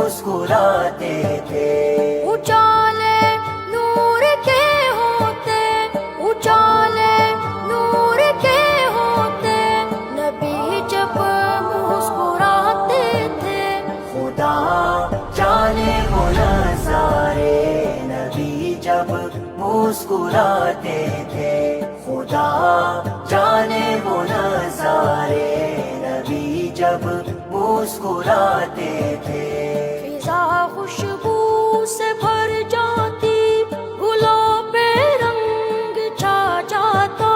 مسکراتے تھے۔ اجالے نور کے ہوتے، اجالے نور کے ہوتے، نبی جب مسکراتے تھے۔ خدا جانے وہ نظارے نبی جب مسکراتے تھے۔ خدا جانے وہ نظارے نبی جب مسکراتے تھے۔ فضا خوشبو سے بھر جاتی، گلوں پہ رنگ چھا جاتا۔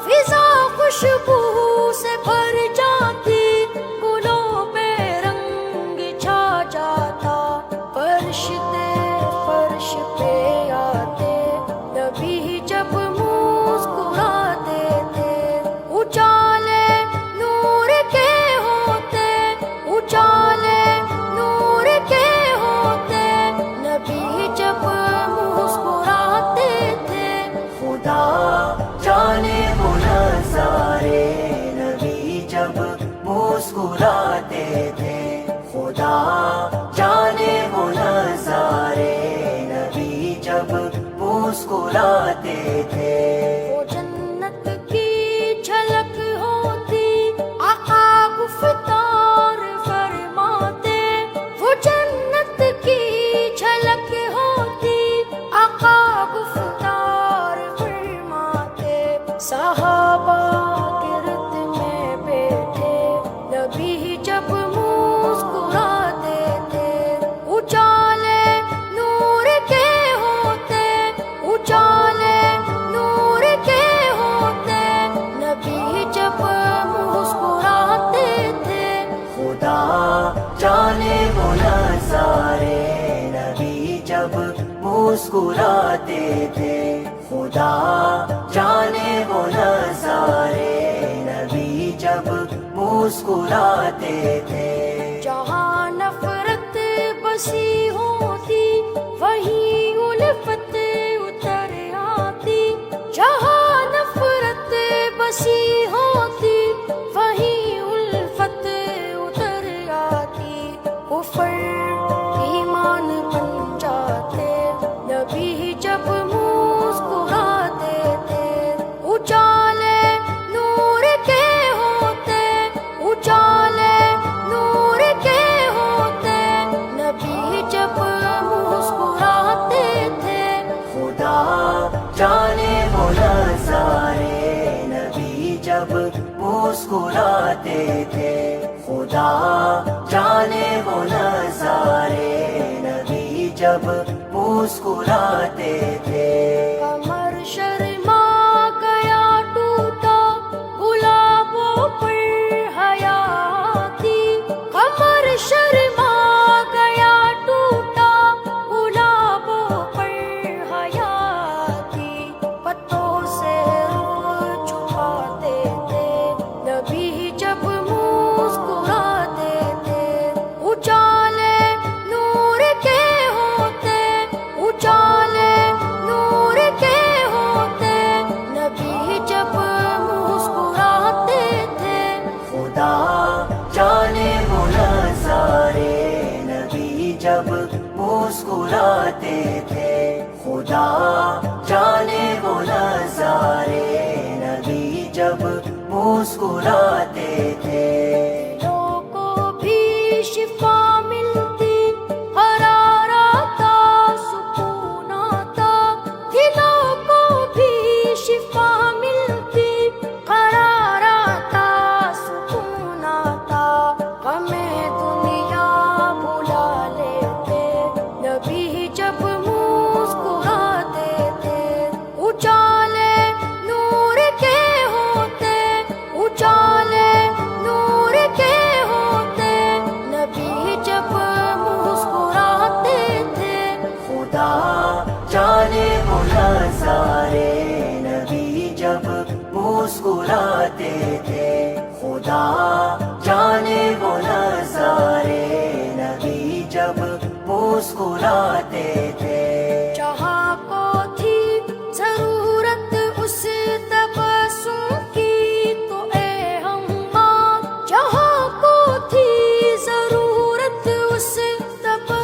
فضا خوشبو سے بھر جاتی، گلوں پہ رنگ چھا جاتا۔ فرشتے فرش پہ آتے، نبی جب مسکراتے تھے۔ اجالے نور کے ہوتے، اجالے نور کے ہوتے، نبی جب مسکراتے تھے۔ خدا جانے وہ نظارے نبی جب مسکراتے تھے۔ خدا جانے وہ نظارے نبی جب مسکراتے تھے۔ وہ جنت کی جھلک ہوتی، آقا گفتار فرماتے۔ وہ جنت کی جھلک ہوتی، آقا گفتار فرماتے۔ صحابہ گرد میں بیٹھے، نبی جب مسکراتے تھے۔ اجالے نور کے ہوتے، اجالے نور کے ہوتے، نبی جب مسکراتے تھے۔ خدا جانے وہ نظارے نبی جب مسکراتے تھے۔ خدا جانے وہ نظارے نبی جب مسکراتے تھے۔ جہاں نفرت بسی ہوتی، وہیں الفت اتر آتی۔ جہاں نفرت بسی ہوتی، وہیں الفت اتر آتی۔ کفر ایمان بن جاتے، نبی جب مسکراتے تھے۔ اجالے نور کے ہوتے، اجالے نور کے ہوتے، نبی جب مسکراتے تھے۔ خدا جانے وہ نظارے نبی جب مسکراتے تھے۔ خدا جانے وہ نظارے نبی جب مسکراتے تھے۔ کمر شرما گیا ٹوٹا، گلابوں پر حیا آتی۔ کمر شرما گیا ٹوٹا، گلابوں پر حیا آتی۔ پتوں سے رخ چھپاتے تھے، نبی جب مسکراتے تھے۔ اجالے نور کے ہوتے، اجالے نور کے ہوتے، نبی جب مسکراتے تھے۔ خدا جانے وہ نظارے نبی جب مسکراتے تھے۔ خدا جانے وہ نظارے نبی جب مسکراتے تھے۔ دلوں کو بھی شفا ملتی، قرار آتا، سکون آتا۔ دلوں کو بھی شفا ملتی، قرار آتا، سکون آتا۔ غم دنیا بھلا لیتے، نبی جب مسکراتے تھے۔ اجالے نور کے ہوتے، اجالے نور کے ہوتے، نبی جب مسکراتے تھے۔ خدا جانے وہ نظارے نبی جب مسکراتے تھے۔ خدا جانے وہ نظارے نبی جب مسکراتے تھے۔ جہاں کو تھی ضرورت اس تبسم کی تو اے ہماں، جہاں کو تھی ضرورت اس تبسم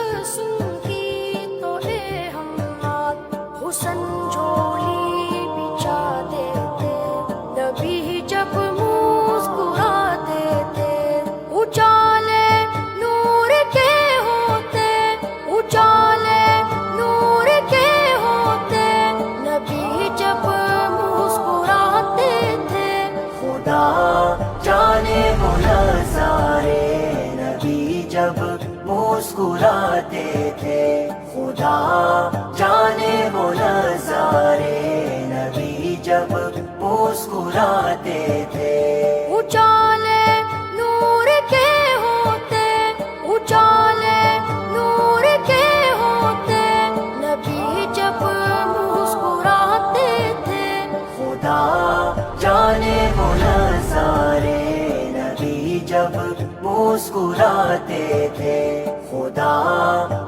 مسکراتے تھے. خدا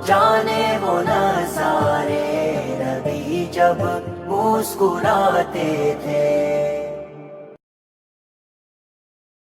جانے وہ نظارے نبی جب مسکراتے تھے.